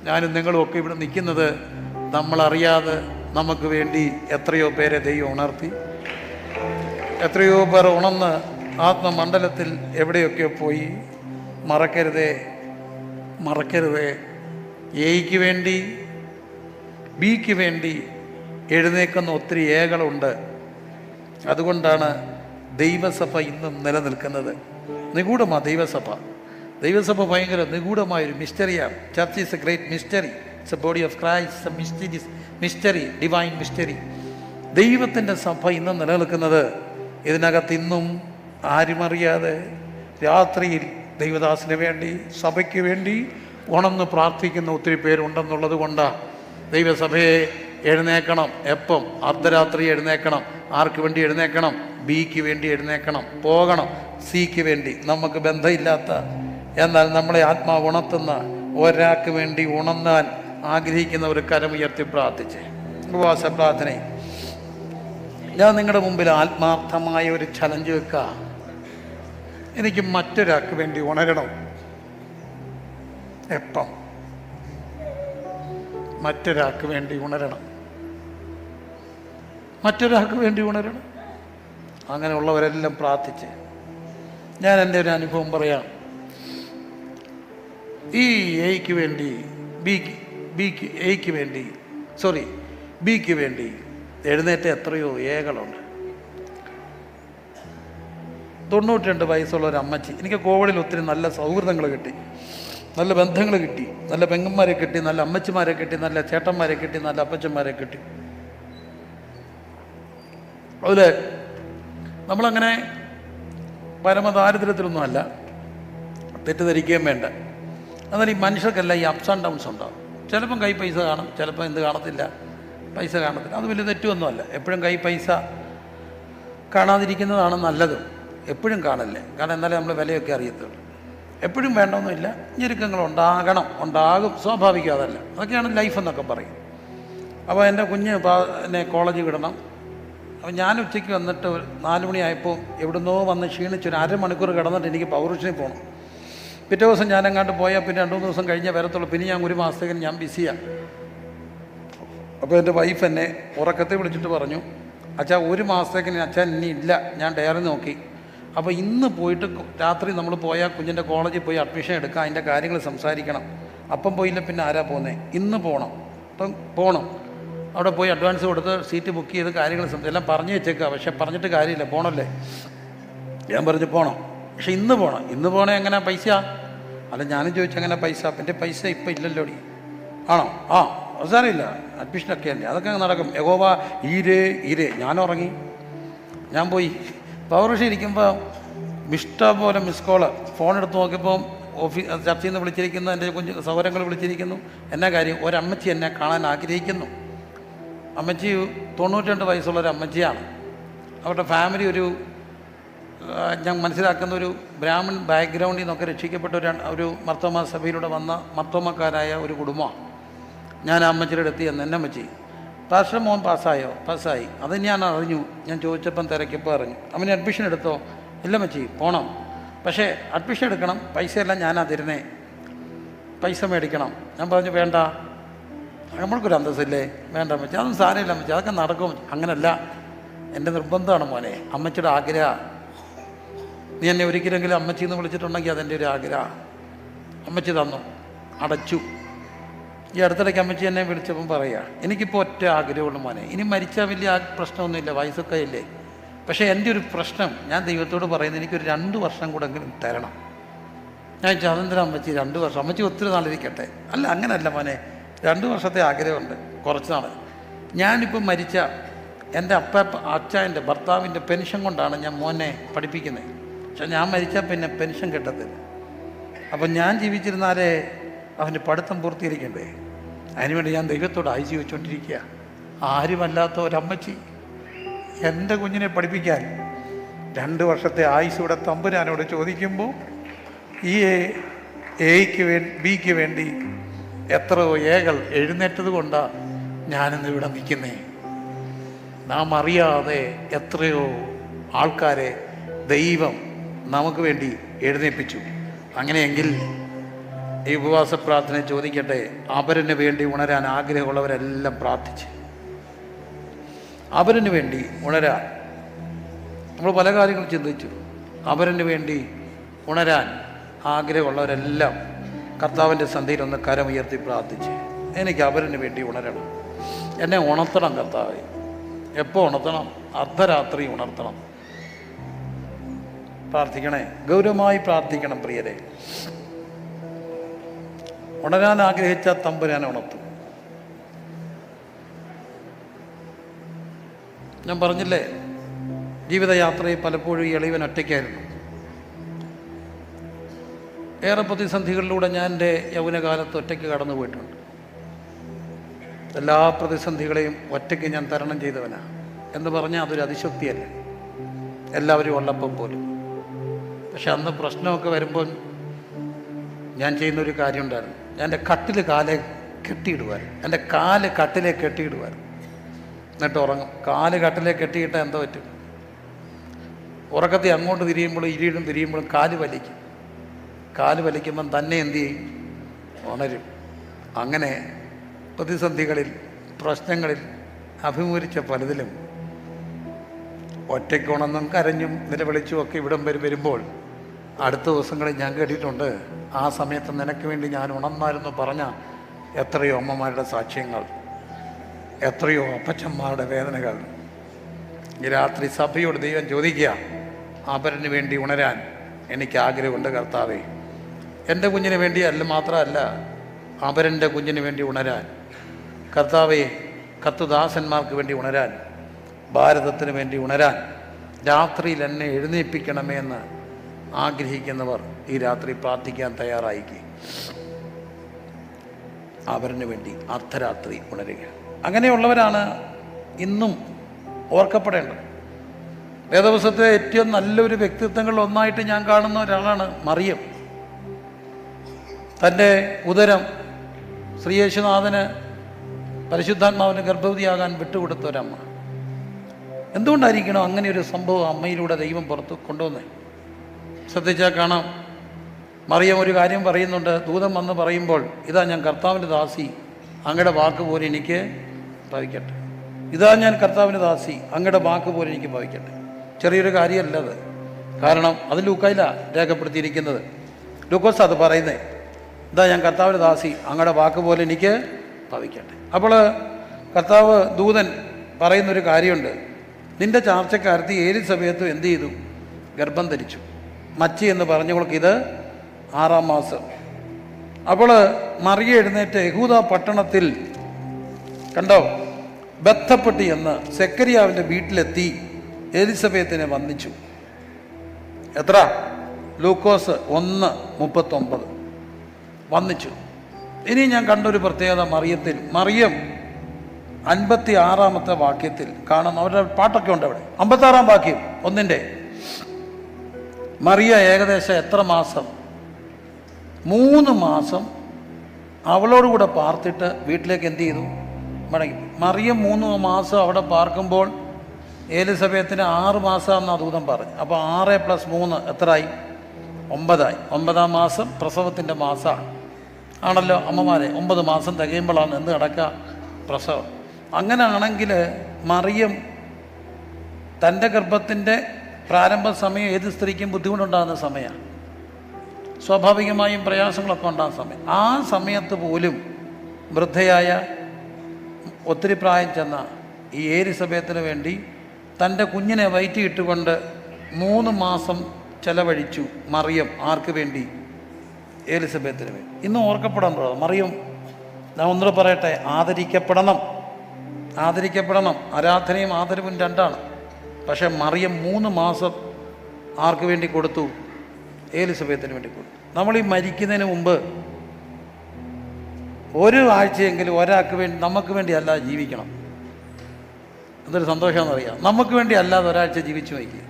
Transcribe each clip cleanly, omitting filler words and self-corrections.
ഞാനും നിങ്ങളും ഒക്കെ ഇവിടെ നിൽക്കുന്നത് നമ്മളറിയാതെ നമുക്ക് വേണ്ടി എത്രയോ പേരെ ദൈവം ഉണർത്തി. എത്രയോ പേർ ഉണർന്ന് ആത്മമണ്ഡലത്തിൽ എവിടെയൊക്കെയോ പോയി. മറക്കരുതേ, മറക്കരുതേ, എയ്ക്ക് വേണ്ടി ബിക്ക് വേണ്ടി എഴുന്നേക്കുന്ന ഒത്തിരി എകളുണ്ട്. അതുകൊണ്ടാണ് ദൈവസഭ ഇന്നും നിലനിൽക്കുന്നത്. നിഗൂഢമാണ് ദൈവസഭ. ദൈവസഭ ഭയങ്കര നിഗൂഢമായൊരു മിസ്റ്ററിയാണ്. Church is a great mystery. It's a body of Christ, mystery, divine mystery. ദൈവത്തിൻ്റെ സഭ ഇന്നും നിലനിൽക്കുന്നത് ഇതിനകത്ത് ഇന്നും ആരുമറിയാതെ രാത്രിയിൽ ദൈവദാസിന് വേണ്ടി, സഭയ്ക്ക് വേണ്ടി ഉണർന്ന് പ്രാർത്ഥിക്കുന്ന ഒത്തിരി പേരുണ്ടെന്നുള്ളത് കൊണ്ടാണ് ദൈവസഭയെ എഴുന്നേക്കണം. എപ്പം? അർദ്ധരാത്രി എഴുന്നേക്കണം. ആർക്ക് വേണ്ടി എഴുന്നേക്കണം? ബിക്ക് വേണ്ടി എഴുന്നേക്കണം, പോകണം. സിക്ക് വേണ്ടി, നമുക്ക് ബന്ധമില്ലാത്ത എന്നാൽ നമ്മളെ ആത്മാവ് ഉണർത്തുന്ന ഒരാൾക്ക് വേണ്ടി ഉണർന്നാൻ ആഗ്രഹിക്കുന്ന ഒരു കരമുയർത്തി പ്രാർത്ഥിച്ച് ഉപവാസ പ്രാർത്ഥനയും ഞാൻ നിങ്ങളുടെ മുമ്പിൽ ആത്മാർത്ഥമായ ഒരു ചലഞ്ച് വെക്കുക. എനിക്ക് മറ്റൊരാൾക്ക് വേണ്ടി ഉണരണം. എപ്പം? മറ്റൊരാൾക്ക് വേണ്ടി ഉണരണം. മറ്റൊരാൾക്ക് വേണ്ടി ഉണരണം. അങ്ങനെയുള്ളവരെല്ലാം പ്രാർത്ഥിച്ച് ഞാൻ എൻ്റെ ഒരു അനുഭവം പറയാം. ഈ എയ്ക്ക് വേണ്ടി ബിക്ക് വേണ്ടി എഴുന്നേറ്റ എത്രയോ എകളുണ്ട്. 92 വയസ്സുള്ള ഒരു അമ്മച്ചി. എനിക്ക് കോവിഡിൽ ഒത്തിരി നല്ല സൗഹൃദങ്ങൾ കിട്ടി, നല്ല ബന്ധങ്ങൾ കിട്ടി, നല്ല പെങ്ങന്മാരെ കിട്ടി, നല്ല അമ്മച്ചിമാരെ കിട്ടി, നല്ല ചേട്ടന്മാരെ കിട്ടി, നല്ല അപ്പച്ചന്മാരെ കിട്ടി. അതിൽ നമ്മളങ്ങനെ പരമദാരിദ്ര്യത്തിലൊന്നുമല്ല, തെറ്റിദ്ധരിക്കുകയും വേണ്ട. എന്നാൽ ഈ മനുഷ്യർക്കെല്ലാം ഈ അപ്സ് ആൻഡ് ഡൗൺസ് ഉണ്ടാവും. ചിലപ്പം കൈ പൈസ കാണും, ചിലപ്പോൾ എന്ത് കാണത്തില്ല, പൈസ കാണത്തില്ല. അത് വലിയ തെറ്റുമൊന്നുമല്ല. എപ്പോഴും കൈ പൈസ കാണാതിരിക്കുന്നതാണ് നല്ലതും. എപ്പോഴും കാണല്ലേ, കാരണം എന്നാലേ നമ്മൾ വിലയൊക്കെ അറിയത്തുള്ളൂ. എപ്പോഴും വേണ്ടൊന്നുമില്ല, ഞെരുക്കങ്ങൾ ഉണ്ടാകും, സ്വാഭാവികം. അതല്ല, അതൊക്കെയാണ് ലൈഫ് എന്നൊക്കെ പറയും. അപ്പോൾ എൻ്റെ കുഞ്ഞ് എന്നെ കോളേജിൽ വിടണം. അപ്പോൾ ഞാൻ ഉച്ചയ്ക്ക് വന്നിട്ട് 4 മണിയായപ്പോൾ എവിടുന്നോ വന്ന് ക്ഷീണിച്ചൊരു അരമണിക്കൂർ കിടന്നിട്ട് എനിക്ക് പൗരുഷനിൽ പോകണം. പിറ്റേ ദിവസം ഞാനെങ്ങാണ്ട് പോയാൽ പിന്നെ 2-3 ദിവസം കഴിഞ്ഞേ വരത്തുള്ളൂ. പിന്നെ ഞാൻ 1 മാസത്തേക്ക് ഞാൻ ബിസിയാണ്. അപ്പോൾ എൻ്റെ വൈഫ് എന്നെ ഉറക്കത്തെ വിളിച്ചിട്ട് പറഞ്ഞു, അച്ഛാ 1 മാസത്തേക്ക് അച്ഛൻ ഇനി ഇല്ല, ഞാൻ ഡയറി നോക്കി. അപ്പോൾ ഇന്ന് പോയിട്ട് രാത്രി നമ്മൾ പോയാൽ കുഞ്ഞിൻ്റെ കോളേജിൽ പോയി അഡ്മിഷൻ എടുക്കാം, അതിൻ്റെ കാര്യങ്ങൾ സംസാരിക്കണം. അപ്പം പോയില്ല പിന്നെ ആരാ പോകുന്നത്? ഇന്ന് പോകണം. അപ്പം പോകണം, അവിടെ പോയി അഡ്വാൻസ് കൊടുത്ത് സീറ്റ് ബുക്ക് ചെയ്ത് കാര്യങ്ങൾ എല്ലാം പറഞ്ഞു വെച്ചേക്കുക. പക്ഷെ പറഞ്ഞിട്ട് കാര്യമില്ല, പോകണമല്ലേ. ഞാൻ പറഞ്ഞു പോകണം, പക്ഷെ ഇന്ന് പോകണം. ഇന്ന് പോകണേ എങ്ങനെ പൈസ? അല്ല, ഞാനും ചോദിച്ചു എങ്ങനെ പൈസ? എൻ്റെ പൈസ ഇപ്പം ഇല്ലല്ലോടി. ആണോ? ആ, സാരമില്ല, അഡ്മിഷനൊക്കെ അല്ലേ, അതൊക്കെ നടക്കും. യഹോവ ഈരേ. ഞാനുറങ്ങി. ഞാൻ പോയി പൗരുഷ ഇരിക്കുമ്പോൾ ഇഷ്ടംപോലെ മിസ് കോള്. ഫോൺ എടുത്ത് നോക്കിയപ്പോൾ ചർച്ചയിൽ നിന്ന് വിളിച്ചിരിക്കുന്നു, എൻ്റെ കുഞ്ഞ് സൗകര്യങ്ങൾ വിളിച്ചിരിക്കുന്നു. എന്നാ കാര്യം? ഒരമ്മച്ചി എന്നെ കാണാൻ ആഗ്രഹിക്കുന്നു. അമ്മച്ചി 92 വയസ്സുള്ളൊരു അമ്മച്ചിയാണ്. അവരുടെ ഫാമിലി ഞാൻ മനസ്സിലാക്കുന്ന ഒരു ബ്രാഹ്മൺ ബാക്ക്ഗ്രൗണ്ടിൽ നിന്നൊക്കെ രക്ഷിക്കപ്പെട്ട ഒരു മർത്തോമ സഭയിലൂടെ വന്ന മർത്തോമക്കാരായ ഒരു കുടുംബമാണ്. ഞാൻ ആ അമ്മച്ചിയുടെ അടുത്ത് ചെന്ന്, എൻ്റെ അമ്മച്ചി പാസ്റ്റർ മോൻ പാസ്സായി. അത് ഞാൻ അറിഞ്ഞു. ഞാൻ ചോദിച്ചപ്പം തിരക്കിയപ്പോൾ അറിഞ്ഞു. അവന് അഡ്മിഷൻ എടുത്തോ? ഇല്ല അമ്മച്ചി, പോകണം, പക്ഷേ അഡ്മിഷൻ എടുക്കണം, പൈസയെല്ലാം ഞാനാ തരുന്നേ, പൈസ മേടിക്കണം. ഞാൻ പറഞ്ഞു വേണ്ട, നമ്മൾക്കൊരു അന്തസ്സില്ലേ, വേണ്ട അമ്മച്ചി, അതൊന്നും സാരമില്ല അമ്മച്ചി, അതൊക്കെ നടക്കും. അങ്ങനല്ല, എൻ്റെ നിർബന്ധമാണ് മോനെ, അമ്മച്ചിയുടെ ആഗ്രഹം. നീ എന്നെ ഒരിക്കലെങ്കിലും അമ്മച്ചി എന്ന് വിളിച്ചിട്ടുണ്ടെങ്കിൽ അതെൻ്റെ ഒരു ആഗ്രഹം. അമ്മച്ചി തന്നു, അടച്ചു. ഈ അടുത്തിടയ്ക്ക് അമ്മച്ചി എന്നെ വിളിച്ചപ്പം പറയുക, എനിക്കിപ്പോൾ ഒറ്റ ആഗ്രഹമുള്ളൂ മോനെ, ഇനി മരിച്ചാൽ വലിയ പ്രശ്നമൊന്നുമില്ല, വയസ്സൊക്കെ ഇല്ലേ, പക്ഷേ എൻ്റെ ഒരു പ്രശ്നം, ഞാൻ ദൈവത്തോട് പറയുന്നത് എനിക്കൊരു 2 വർഷം കൂടെ എങ്കിലും തരണം. ഞാൻ ചോദിച്ചു അതെന്തിനാ അമ്മച്ചി 2 വർഷം? അമ്മച്ചി ഒത്തിരി നാളിരിക്കട്ടെ. അല്ല, അങ്ങനെയല്ല മോനെ, 2 വർഷത്തെ ആഗ്രഹമുണ്ട്, കുറച്ച് നാൾ. ഞാനിപ്പോൾ മരിച്ച എൻ്റെ അച്ഛൻ്റെ ഭർത്താവിൻ്റെ പെൻഷൻ കൊണ്ടാണ് ഞാൻ മോനെ പഠിപ്പിക്കുന്നത്. പക്ഷെ ഞാൻ മരിച്ചാൽ പിന്നെ പെൻഷൻ കിട്ടത്തില്ല. അപ്പം ഞാൻ ജീവിച്ചിരുന്നാലേ അവൻ്റെ പഠിത്തം പൂർത്തീകരിക്കണ്ടേ? അതിനുവേണ്ടി ഞാൻ ദൈവത്തോട് ആയുസ് വെച്ചുകൊണ്ടിരിക്കുക. ആരുമല്ലാത്ത ഒരമ്മച്ചി എൻ്റെ കുഞ്ഞിനെ പഠിപ്പിക്കാൻ 2 വർഷത്തെ ആയുസ്സൂടെ തമ്പുരാനോട് ചോദിക്കുമ്പോൾ ഈ ബിക്ക് വേണ്ടി എത്രയോ എകൾ എഴുന്നേറ്റത് കൊണ്ടാണ് ഞാനിന്ന് ഇവിടെ നിൽക്കുന്നേ. നാം അറിയാതെ എത്രയോ ആൾക്കാരെ ദൈവം നമുക്ക് വേണ്ടി എഴുന്നേൽപ്പിച്ചു. അങ്ങനെയെങ്കിൽ ഈ ഉപവാസ പ്രാർത്ഥന ചോദിക്കട്ടെ, അവരിന് വേണ്ടി ഉണരാൻ ആഗ്രഹമുള്ളവരെല്ലാം പ്രാർത്ഥിച്ച് അവരിന് വേണ്ടി ഉണരാൻ. നമ്മൾ പല കാര്യങ്ങളും ചിന്തിച്ചു. അവരിന് വേണ്ടി ഉണരാൻ ആഗ്രഹമുള്ളവരെല്ലാം കർത്താവിൻ്റെ സന്ധിയിൽ ഒന്ന് കരമുയർത്തി പ്രാർത്ഥിച്ച്, എനിക്ക് അവരിന് വേണ്ടി ഉണരണം, എന്നെ ഉണർത്തണം കർത്താവേ. എപ്പോൾ ഉണർത്തണം? അർദ്ധരാത്രി ഉണർത്തണം. പ്രാർത്ഥിക്കണേ, ഗൗരവമായി പ്രാർത്ഥിക്കണം പ്രിയരെ. ഉണരാൻ ആഗ്രഹിച്ച തമ്പുരാൻ ഉണർത്തും. ഞാൻ പറഞ്ഞില്ലേ, ജീവിതയാത്രയിൽ പലപ്പോഴും ഈ എളിയവൻ ഒറ്റയ്ക്കായിരുന്നു. ഏറെ പ്രതിസന്ധികളിലൂടെ ഞാൻ എൻ്റെ യൗവനകാലത്ത് ഒറ്റയ്ക്ക് കടന്നു പോയിട്ടുണ്ട്. എല്ലാ പ്രതിസന്ധികളെയും ഒറ്റയ്ക്ക് ഞാൻ തരണം ചെയ്തവനാണ് എന്ന് പറഞ്ഞാൽ അതൊരു അതിശക്തിയല്ല, എല്ലാവരും ഉള്ളപ്പം പോലും. പക്ഷെ അന്ന് പ്രശ്നമൊക്കെ വരുമ്പോൾ ഞാൻ ചെയ്യുന്നൊരു കാര്യം ഉണ്ടായിരുന്നു. ഞാൻ എൻ്റെ കട്ടിൽ കാലെ കെട്ടിയിടുവായിരുന്നു, എൻ്റെ കാല് കട്ടിലെ കെട്ടിയിടുവായിരുന്നു. എന്നിട്ട് ഉറങ്ങും. കാല് കട്ടിലെ കെട്ടിയിട്ടാൽ എന്തോ പറ്റും? ഉറക്കത്തിൽ അങ്ങോട്ട് തിരിയുമ്പോഴും കാല് വലിക്കും. കാല് വലിക്കുമ്പം തന്നെ എന്തു ചെയ്യും? ഉണരും. അങ്ങനെ പ്രതിസന്ധികളിൽ, പ്രശ്നങ്ങളിൽ അഭിമുഖീകരിച്ച പലതിലും ഒറ്റയ്ക്കുണർന്നും കരഞ്ഞും നിലവിളിച്ചും ഒക്കെ ഇവിടം വരുമ്പോൾ അടുത്ത ദിവസങ്ങളിൽ ഞാൻ കേട്ടിട്ടുണ്ട്, ആ സമയത്ത് നിനക്ക് വേണ്ടി ഞാൻ ഉണർന്നായിരുന്നു പറഞ്ഞ എത്രയോ അമ്മമാരുടെ സാക്ഷ്യങ്ങൾ, എത്രയോ അപ്പച്ചന്മാരുടെ വേദനകൾ. ഈ രാത്രി സഭയോട് ദൈവം ചോദിക്കുക, അവരിന് വേണ്ടി ഉണരാൻ എനിക്ക് ആഗ്രഹമുണ്ട് കർത്താവേ. എൻ്റെ കുഞ്ഞിന് വേണ്ടി മാത്രമല്ല, അവരെൻ്റെ കുഞ്ഞിന് വേണ്ടി ഉണരാൻ കർത്താവേ, കത്തുദാസന്മാർക്ക് വേണ്ടി ഉണരാൻ, ഭാരതത്തിന് വേണ്ടി ഉണരാൻ, രാത്രിയിൽ എന്നെ എഴുന്നേൽപ്പിക്കണമേ എന്ന് ആഗ്രഹിക്കുന്നവർ ഈ രാത്രി പ്രാർത്ഥിക്കാൻ തയ്യാറായിക്കുക. അവരിന് വേണ്ടി അർദ്ധരാത്രി ഉണരുക. അങ്ങനെയുള്ളവരാണ് ഇന്നും ഓർക്കപ്പെടേണ്ടത്. വേദപുസ്തകത്തിലെ ഏറ്റവും നല്ലൊരു വ്യക്തിത്വങ്ങളിൽ ഒന്നായിട്ട് ഞാൻ കാണുന്ന ഒരാളാണ് മറിയം. തൻ്റെ ഉദരം ശ്രീയേശുനാഥന് പരിശുദ്ധാത്മാവിന് ഗർഭവതിയാകാൻ വിട്ടുകൊടുത്ത ഒരമ്മ. എന്തുകൊണ്ടായിരിക്കണം അങ്ങനെ ഒരു സംഭവം അമ്മയിലൂടെ ദൈവം പുറത്ത് കൊണ്ടുവന്നേ? ശ്രദ്ധിച്ചാൽ കാണാം, മറിയം ഒരു കാര്യം പറയുന്നുണ്ട്. ദൂതൻ വന്ന് പറയുമ്പോൾ, ഇതാ ഞാൻ കർത്താവിൻ്റെ ദാസി, അങ്ങയുടെ വാക്ക് പോലെ എനിക്ക് ഭവിക്കട്ടെ. ഇതാ ഞാൻ കർത്താവിൻ്റെ ദാസി, അങ്ങയുടെ വാക്ക് പോലെ എനിക്ക് ഭവിക്കട്ടെ. ചെറിയൊരു കാര്യമല്ല അത്. കാരണം അത് ലൂക്കായിലാണ് രേഖപ്പെടുത്തിയിരിക്കുന്നത്. ലൂക്കോസ് അത് പറയുന്നത്, ഇതാ ഞാൻ കർത്താവിൻ്റെ ദാസി, അങ്ങയുടെ വാക്ക് പോലെ എനിക്ക് ഭവിക്കട്ടെ. അപ്പോൾ കർത്താവ് ദൂതൻ പറയുന്നൊരു കാര്യമുണ്ട്. നിന്റെ ചാർച്ചക്കാരത്തി എലിസബത്തും എന്ത് ചെയ്തു? ഗർഭം ധരിച്ചു. മച്ചി എന്ന് പറഞ്ഞവൾക്ക് ഇത് 6-ാം മാസം. അപ്പോൾ മറിയ എഴുന്നേറ്റ് യഹൂദ പട്ടണത്തിൽ കണ്ടോ ബന്ധപ്പെട്ട് എന്ന് സെക്കരിയാവിൻ്റെ വീട്ടിലെത്തി എലിസബത്തിനെ വന്ദിച്ചു. എത്ര? ലൂക്കോസ് 1:39 വന്ദിച്ചു. ഇനി ഞാൻ കണ്ടൊരു പ്രത്യേകത മറിയത്തിൽ, മറിയം 56-ാമത്തെ വാക്യത്തിൽ കാണാം. അവരുടെ പാട്ടൊക്കെ ഉണ്ട് അവിടെ. 56-ാം വാക്യം 1-ന്റെ മറിയ ഏകദേശം എത്ര മാസം? 3 മാസം അവളോടുകൂടെ പാർത്തിട്ട് വീട്ടിലേക്ക് എന്ത് ചെയ്തു? മടങ്ങി. മറിയം 3 മാസം അവിടെ പാർക്കുമ്പോൾ എലിസബത്തിന് 6 മാസമെന്നാണ് ദൂതം പറഞ്ഞു. അപ്പോൾ 6 + 3 എത്രയായി? 9ആയി. 9-ാം മാസം പ്രസവത്തിൻ്റെ മാസമാണ് ആണല്ലോ അമ്മമാരെ. 9 മാസം തികയുമ്പോഴാണ് എന്ത് നടക്കുക? പ്രസവം. അങ്ങനെയാണെങ്കിൽ മറിയം തൻ്റെ ഗർഭത്തിൻ്റെ പ്രാരംഭ സമയം ഏത് സ്ത്രീക്കും ബുദ്ധിമുട്ടുണ്ടാകുന്ന സമയമാണ്. സ്വാഭാവികമായും പ്രയാസങ്ങളൊക്കെ ഉണ്ടാകുന്ന സമയം. ആ സമയത്ത് പോലും വൃദ്ധയായ ഒത്തിരി പ്രായം ചെന്ന ഈ എലിസബത്തിന് വേണ്ടി തൻ്റെ കുഞ്ഞിനെ വയറ്റിയിട്ടുകൊണ്ട് 3 മാസം ചെലവഴിച്ചു മറിയം. ആർക്ക് വേണ്ടി? എലിസബത്തിന് വേണ്ടി. ഇന്നും ഓർക്കപ്പെടാൻ പോകുന്നത് മറിയം. ഞാൻ ഒന്നുകൂടെ പറയട്ടെ, ആദരിക്കപ്പെടണം. ആരാധനയും ആദരവും രണ്ടാണ്. പക്ഷെ മറിയം 3 മാസം ആർക്ക് വേണ്ടി കൊടുത്തു? എലിസബത്തിന് വേണ്ടി കൊടുത്തു. നമ്മൾ ഈ മരിക്കുന്നതിന് മുമ്പ് ഒരു ആഴ്ചയെങ്കിലും ഒരാൾക്ക് വേണ്ടി, നമുക്ക് വേണ്ടി അല്ലാതെ ജീവിക്കണം. അതൊരു സന്തോഷമെന്നറിയാം. നമുക്ക് വേണ്ടി അല്ലാതെ ഒരാഴ്ച ജീവിച്ചു വയ്ക്കുക.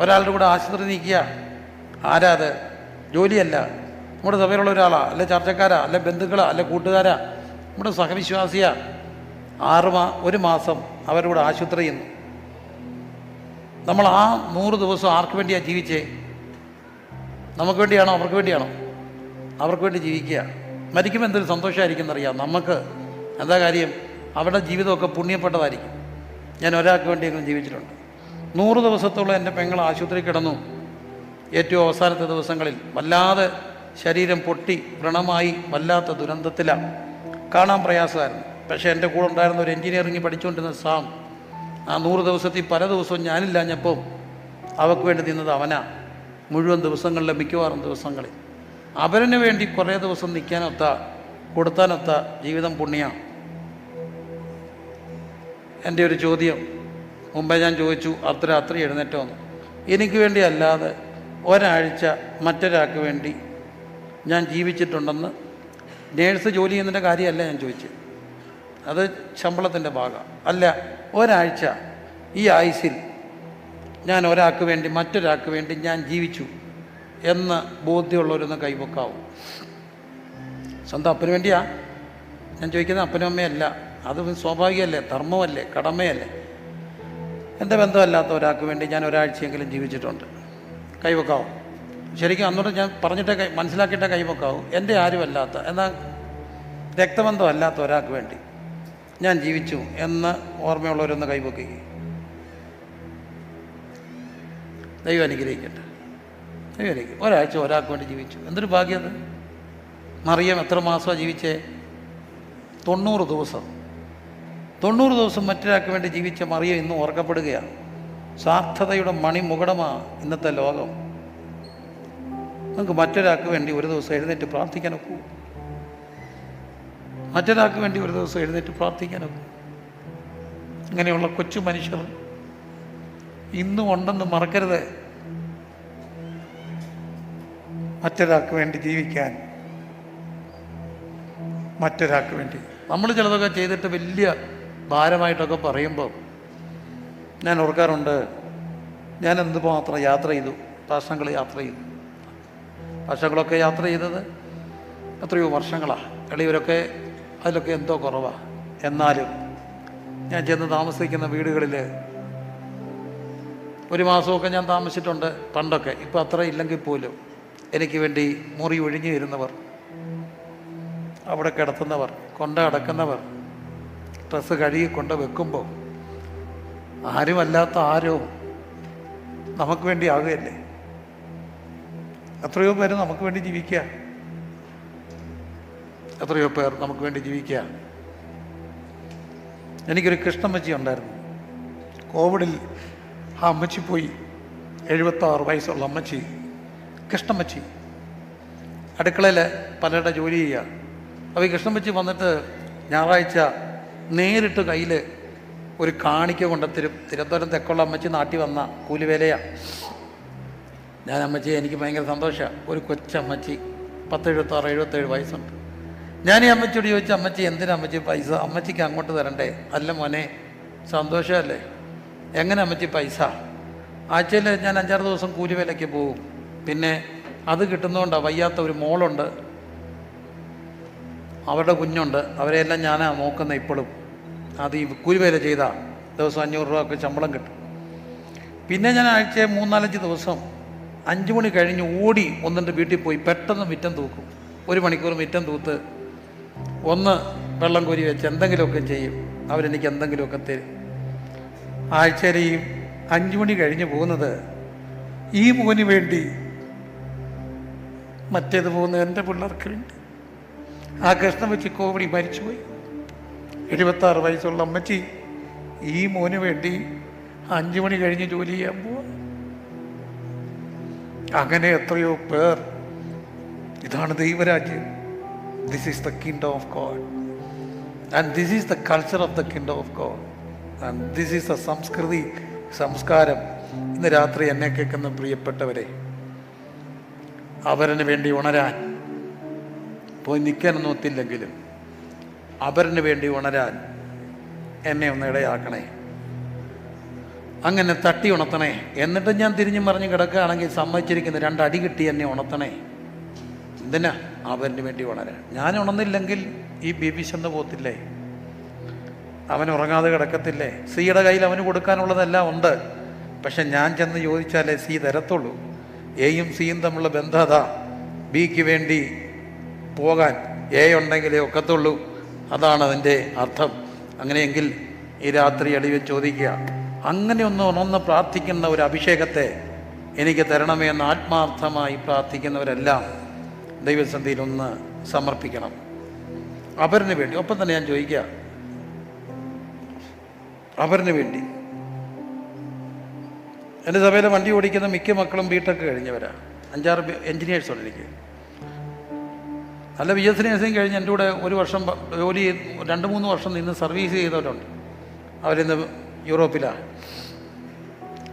ഒരാളുടെ കൂടെ ആശുപത്രി നീക്കുക. ആരാത്? ജോലിയല്ല, നമ്മുടെ സഭയിലുള്ള ഒരാളാ, അല്ലെ ചർച്ചക്കാരാ, അല്ലെ ബന്ധുക്കളാ, അല്ലെ കൂട്ടുകാരാ, നമ്മുടെ സഹവിശ്വാസിയാ. 1 മാസം അവരുടെ കൂടെ ആശുപത്രി ചെയ്യുന്നു. നമ്മൾ ആ 100 ദിവസം ആർക്ക് വേണ്ടിയാണ് ജീവിച്ചേ? നമുക്ക് വേണ്ടിയാണോ അവർക്ക് വേണ്ടിയാണോ? അവർക്ക് വേണ്ടി ജീവിക്കുക. മരിക്കുമ്പോൾ എന്തൊരു സന്തോഷമായിരിക്കും എന്നറിയാം നമുക്ക്. എന്താ കാര്യം? അവരുടെ ജീവിതമൊക്കെ പുണ്യപ്പെട്ടതായിരിക്കും. ഞാൻ ഒരാൾക്ക് വേണ്ടിയെങ്കിലും ജീവിച്ചിട്ടുണ്ട്. 100 ദിവസത്തോളം എൻ്റെ പെങ്ങൾ ആശുപത്രി കിടന്നു. ഏറ്റവും അവസാനത്തെ ദിവസങ്ങളിൽ വല്ലാതെ ശരീരം പൊട്ടി വ്രണമായി വല്ലാത്ത ദുരന്തത്തിലാണ്. കാണാൻ പ്രയാസമായിരുന്നു. പക്ഷേ എൻ്റെ കൂടെ ഉണ്ടായിരുന്ന ഒരു എൻജിനീയറിംഗ് പഠിച്ചുകൊണ്ടിരുന്ന സാം, ആ 100 ദിവസത്തിൽ പല ദിവസവും ഞാനില്ലാഞ്ഞപ്പോൾ അവർക്ക് വേണ്ടി നിന്നത് അവനാ. മുഴുവൻ ദിവസങ്ങളിലെ മിക്കവാറും ദിവസങ്ങളിൽ അവരന് വേണ്ടി കുറേ ദിവസം നിൽക്കാനൊത്ത കൊടുത്താനൊത്ത ജീവിതം പുണ്യമാണ്. എൻ്റെ ഒരു ചോദ്യം മുമ്പേ ഞാൻ ചോദിച്ചു, അർദ്ധരാത്രി എഴുന്നേറ്റോന്ന്. എനിക്ക് വേണ്ടി അല്ലാതെ ഒരാഴ്ച മറ്റൊരാൾക്ക് വേണ്ടി ഞാൻ ജീവിച്ചിട്ടുണ്ടെന്ന്. നേഴ്സ് ജോലി ചെയ്യുന്നതിൻ്റെ കാര്യമല്ല ഞാൻ ചോദിച്ചത്, അത് ശമ്പളത്തിൻ്റെ ഭാഗം അല്ല. ഒരാഴ്ച ഈ ആയുസ്സിൽ ഞാൻ ഒരാൾക്ക് വേണ്ടി മറ്റൊരാൾക്ക് വേണ്ടി ഞാൻ ജീവിച്ചു എന്ന് ബോധ്യമുള്ളവരൊന്ന് കൈവക്കാവും. സ്വന്തം അപ്പന് വേണ്ടിയാ ഞാൻ ചോദിക്കുന്നത്, അപ്പനും അമ്മയല്ല. അത് സ്വാഭാവികമല്ലേ, ധർമ്മമല്ലേ, കടമയല്ലേ. എൻ്റെ ബന്ധമല്ലാത്ത ഒരാൾക്ക് വേണ്ടി ഞാൻ ഒരാഴ്ചയെങ്കിലും ജീവിച്ചിട്ടുണ്ട്. കൈവക്കാവും. ശരിക്കും അന്നോട്ട് ഞാൻ പറഞ്ഞിട്ടേ മനസ്സിലാക്കിയിട്ടേ കൈവക്കാവും. എൻ്റെ ആരുമല്ലാത്ത, എന്നാൽ രക്തബന്ധമല്ലാത്ത ഒരാൾക്ക് വേണ്ടി ഞാൻ ജീവിച്ചു എന്ന് ഓർമ്മയുള്ളവരൊന്ന് കൈവക്കുക. ദൈവം അനുഗ്രഹിക്കട്ടെ. ദൈവം അനുഗ്രഹിക്കും. ഒരാഴ്ച ഒരാൾക്ക് വേണ്ടി ജീവിച്ചു. എന്തൊരു ഭാഗ്യം അത്. മറിയം എത്ര മാസമാണ് ജീവിച്ചേ? 90 ദിവസം. 90 ദിവസം മറ്റൊരാൾക്ക് വേണ്ടി ജീവിച്ച മറിയം ഇന്നും ഓർക്കപ്പെടുകയാണ്. സാർത്ഥതയുടെ മണിമുകുടമാണ് ഇന്നത്തെ ലോകം. നമുക്ക് മറ്റൊരാൾക്ക് വേണ്ടി ഒരു ദിവസം എഴുന്നേറ്റ് പ്രാർത്ഥിക്കാനൊക്കൂ? മറ്റൊരാൾക്ക് വേണ്ടി ഒരു ദിവസം എഴുന്നേറ്റ് പ്രാർത്ഥിക്കാനൊക്കൂ? ഇങ്ങനെയുള്ള കൊച്ചു മനുഷ്യർ ഇന്നും ഉണ്ടെന്ന് മറക്കരുത്. മറ്റൊരാൾക്ക് വേണ്ടി ജീവിക്കാൻ, മറ്റൊരാൾക്ക് വേണ്ടി. നമ്മൾ ചിലതൊക്കെ ചെയ്തിട്ട് വലിയ ഭാരമായിട്ടൊക്കെ പറയുമ്പോൾ ഞാൻ ഓർക്കാറുണ്ട്, ഞാൻ എന്തുമാത്രം യാത്ര ചെയ്തു. വർഷങ്ങൾ യാത്ര ചെയ്തു. വർഷങ്ങളൊക്കെ യാത്ര ചെയ്തത് എത്രയോ വർഷങ്ങളാണ്. എളിയവരൊക്കെ അതിലൊക്കെ എന്തോ കുറവാണ്. എന്നാലും ഞാൻ ചെന്ന് താമസിക്കുന്ന വീടുകളിൽ 1 മാസമൊക്കെ ഞാൻ താമസിച്ചിട്ടുണ്ട് പണ്ടൊക്കെ. ഇപ്പോൾ അത്ര ഇല്ലെങ്കിൽ പോലും എനിക്ക് വേണ്ടി മുറി ഒഴിഞ്ഞു വരുന്നവർ, അവിടെ കിടത്തുന്നവർ, കൊണ്ട അടക്കുന്നവർ, ഡ്രസ്സ് കഴുകി കൊണ്ട് വെക്കുമ്പോൾ ആരുമല്ലാത്ത ആരോ നമുക്ക് വേണ്ടി ആകുകയല്ലേ. എത്രയോ പേര് നമുക്ക് വേണ്ടി ജീവിക്കുക. എത്രയോ പേർ നമുക്ക് വേണ്ടി ജീവിക്കുക. എനിക്കൊരു കൃഷ്ണമ്മച്ചി ഉണ്ടായിരുന്നു. കോവിഡിൽ ആ അമ്മച്ചി പോയി. 76 വയസ്സുള്ള അമ്മച്ചി, കൃഷ്ണമ്മച്ചി. അടുക്കളയിൽ പലരുടെ ജോലി ചെയ്യുക. അപ്പോൾ ഈ കൃഷ്ണമ്മച്ചി വന്നിട്ട് ഞായറാഴ്ച നേരിട്ട് കയ്യിൽ ഒരു കാണിക്ക കൊണ്ടെത്തരും. തിരുവനന്തപുരം തെക്കുള്ള അമ്മച്ചി നാട്ടിൽ വന്ന കൂലിവേലയാണ്. ഞാൻ അമ്മച്ചി, എനിക്ക് ഭയങ്കര സന്തോഷമാണ്. ഒരു കൊച്ചമ്മച്ചി, 76, 77 വയസ്സുണ്ട്. ഞാൻ ഈ അമ്മച്ചിയോട് ചോദിച്ചു, അമ്മച്ചി എന്തിനാ അമ്മച്ചി പൈസ? അമ്മച്ചിക്ക് അങ്ങോട്ട് തരണ്ടേ? അല്ല മോനെ, സന്തോഷമല്ലേ. എങ്ങനെ അമ്മച്ചി പൈസ? ആഴ്ചയിൽ ഞാൻ 5-6 ദിവസം കൂലിവേലയ്ക്ക് പോകും. പിന്നെ അത് കിട്ടുന്നതുകൊണ്ടാണ്. വയ്യാത്ത ഒരു മോളുണ്ട്, അവരുടെ കുഞ്ഞുണ്ട്, അവരെയെല്ലാം ഞാനാണ് നോക്കുന്നത് ഇപ്പോഴും. അത് ഈ കൂലിവേല ചെയ്താൽ ദിവസം 500 രൂപ ഒക്കെ ശമ്പളം കിട്ടും. പിന്നെ ഞാൻ ആഴ്ച 3-4 ദിവസം 5 മണി കഴിഞ്ഞ് ഓടി ഒന്നിൻ്റെ വീട്ടിൽ പോയി പെട്ടെന്ന് മിറ്റം തൂക്കും. 1 മണിക്കൂർ മിറ്റം തൂത്ത് ഒന്ന് വെള്ളം കോരി വെച്ച് എന്തെങ്കിലുമൊക്കെ ചെയ്യും. അവരെനിക്ക് എന്തെങ്കിലുമൊക്കെ തരും. ആഴ്ചയിൽ ഈ 5 മണി കഴിഞ്ഞ് പോകുന്നത് ഈ മോന് വേണ്ടി, മറ്റേത് പോകുന്നത് എൻ്റെ പിള്ളേർക്ക് വേണ്ടി. ആ കൃഷ്ണമ്മച്ചി കോവിഡ് മരിച്ചുപോയി. 76 വയസ്സുള്ള അമ്മച്ചി ഈ മോന് വേണ്ടി 5 മണി കഴിഞ്ഞ് ജോലി ചെയ്യാൻ പോവാ. അങ്ങനെ എത്രയോ പേർ. ഇതാണ് ദൈവരാജ്യം. This is the kingdom of God and this is the culture of the kingdom of God and this is the സംസ്കൃതി, സംസ്കാരം. ഇന്ന് രാത്രി എന്നെ കേൾക്കുന്ന പ്രിയപ്പെട്ടവരെ, അവരന് വേണ്ടി ഉണരാൻ, പോയി നിൽക്കാനൊന്നും ഒത്തില്ലെങ്കിലും അവരന് വേണ്ടി ഉണരാൻ എന്നെ ഒന്ന് ഇടയാക്കണേ. അങ്ങനെ തട്ടി ഉണർത്തണേ. എന്നിട്ട് ഞാൻ തിരിഞ്ഞും മറിഞ്ഞും കിടക്കുകയാണെങ്കിൽ സമ്മതിച്ചിരിക്കുന്ന 2 അടി കിട്ടി എന്നെ ഉണർത്തണേ. എന്തിനാ? അവന് വേണ്ടി ഉണരാൻ. ഞാൻ ഉണർന്നില്ലെങ്കിൽ ഈ ബേബി ചെന്ന് പോത്തില്ലേ, അവൻ ഉറങ്ങാതെ കിടക്കത്തില്ലേ. സിയുടെ കയ്യിൽ അവന് കൊടുക്കാനുള്ളതെല്ലാം ഉണ്ട്. പക്ഷെ ഞാൻ ചെന്ന് ചോദിച്ചാലേ സി തരത്തുള്ളൂ. എയും സിയും തമ്മിലുള്ള ബന്ധം അതാ. ബിക്ക് വേണ്ടി പോകാൻ ഉണ്ടെങ്കിലേ ഒക്കത്തുള്ളൂ. അതാണ് അതിൻ്റെ അർത്ഥം. അങ്ങനെയെങ്കിൽ ഈ രാത്രി അടിവൻ ചോദിക്കുക, അങ്ങനെ ഒന്ന് പ്രാർത്ഥിക്കുന്ന ഒരു അഭിഷേകത്തെ എനിക്ക് തരണമേ എന്ന് ആത്മാർത്ഥമായി പ്രാർത്ഥിക്കുന്നവരെല്ലാം ദൈവസന്നിധിയിൽ ഒന്ന് സമർപ്പിക്കണം, അവരിന് വേണ്ടി. ഒപ്പം തന്നെ ഞാൻ ചോദിക്കുക, അവരിന് വേണ്ടി. എൻ്റെ സഭയിലെ വണ്ടി ഓടിക്കുന്ന മിക്ക മക്കളും ബിടെക് കഴിഞ്ഞവരാണ്. 5-6 എൻജിനീയേഴ്സുണ്ട് എനിക്ക്. നല്ല BSc നഴ്സിംഗ് കഴിഞ്ഞ് എൻ്റെ കൂടെ ഒരു വർഷം ജോലി 2-3 വർഷം നിന്ന് സർവീസ് ചെയ്തവരുണ്ട്. അവരിന്ന് യൂറോപ്പിലാണ്.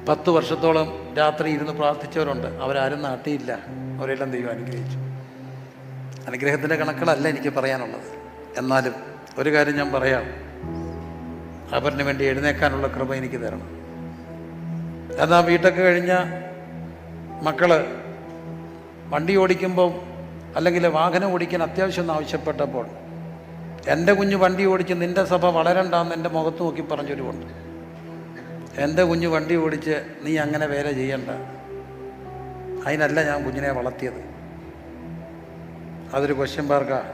10 വർഷത്തോളം രാത്രി ഇരുന്ന് പ്രാർത്ഥിച്ചവരുണ്ട്. അവരാരും നാട്ടിയില്ല. അവരെല്ലാം ദൈവം അനുഗ്രഹിച്ചു. അനുഗ്രഹത്തിൻ്റെ കണക്കുകളല്ല എനിക്ക് പറയാനുള്ളത്. എന്നാലും ഒരു കാര്യം ഞാൻ പറയാം, അവരിന് വേണ്ടി എഴുന്നേക്കാനുള്ള കൃപ എനിക്ക് തരണം. എന്നാൽ ബിടെക് കഴിഞ്ഞ മക്കൾ വണ്ടി ഓടിക്കുമ്പോൾ അല്ലെങ്കിൽ വാഹനം ഓടിക്കാൻ അത്യാവശ്യം ആവശ്യപ്പെട്ടപ്പോൾ എൻ്റെ കുഞ്ഞ് വണ്ടി ഓടിച്ച് നിൻ്റെ സഭ വളരണ്ടാന്ന് എൻ്റെ മുഖത്ത് നോക്കി പറഞ്ഞൊരുവുണ്ട്. എൻ്റെ കുഞ്ഞ് വണ്ടി ഓടിച്ച് നീ അങ്ങനെ വേല ചെയ്യണ്ട, അതിനല്ല ഞാൻ കുഞ്ഞിനെ വളർത്തിയത്. അതൊരു ക്വസ്റ്റ്യൻ മാർക്കാണ്.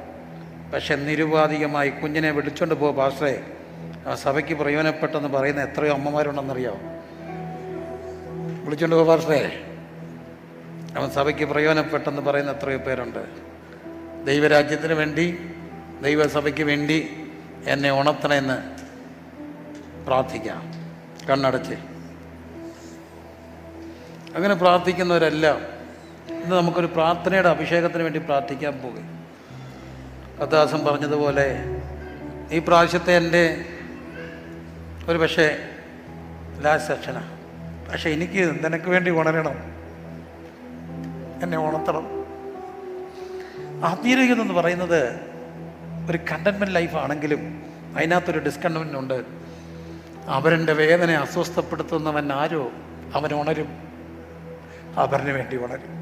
പക്ഷെ നിരുപാധികമായി കുഞ്ഞിനെ വിളിച്ചോണ്ട് പോ പാസ്റ്ററേ, ആ സഭയ്ക്ക് പ്രയോജനപ്പെട്ടെന്ന് പറയുന്ന എത്രയോ അമ്മമാരുണ്ടെന്നറിയാമോ? വിളിച്ചോണ്ട് പോ പാസ്റ്ററേ, അവൻ സഭയ്ക്ക് പ്രയോജനപ്പെട്ടെന്ന് പറയുന്ന എത്രയോ പേരുണ്ട്. ദൈവരാജ്യത്തിന് വേണ്ടി, ദൈവസഭയ്ക്ക് വേണ്ടി എന്നെ ഉണർത്തണമെന്ന് പ്രാർത്ഥിക്കാം കണ്ണടച്ച്. അങ്ങനെ പ്രാർത്ഥിക്കുന്നവരെല്ലാം ഇന്ന് നമുക്കൊരു പ്രാർത്ഥനയുടെ അഭിഷേകത്തിന് വേണ്ടി പ്രാർത്ഥിക്കാൻ പോകും. കഥാസം പറഞ്ഞതുപോലെ ഈ പ്രാവശ്യത്തെ എൻ്റെ ഒരു പക്ഷേ ലാസ്റ്റ് സെക്ഷനാണ്. പക്ഷേ എനിക്ക് നിനക്ക് വേണ്ടി ഉണരണം, എന്നെ ഉണർത്തണം. ആത്മീയരെന്ന് പറയുന്നത് ഒരു കണ്ടൻമെൻറ്റ് ലൈഫാണെങ്കിലും അതിനകത്തൊരു ഡിസ്കണ്ടൻമെൻ്റ് ഉണ്ട്. അവരുടെ വേദനയെ അസ്വസ്ഥപ്പെടുത്തുന്നവൻ ആരോ അവൻ ഉണരും, അവരിന് വേണ്ടി ഉണരും.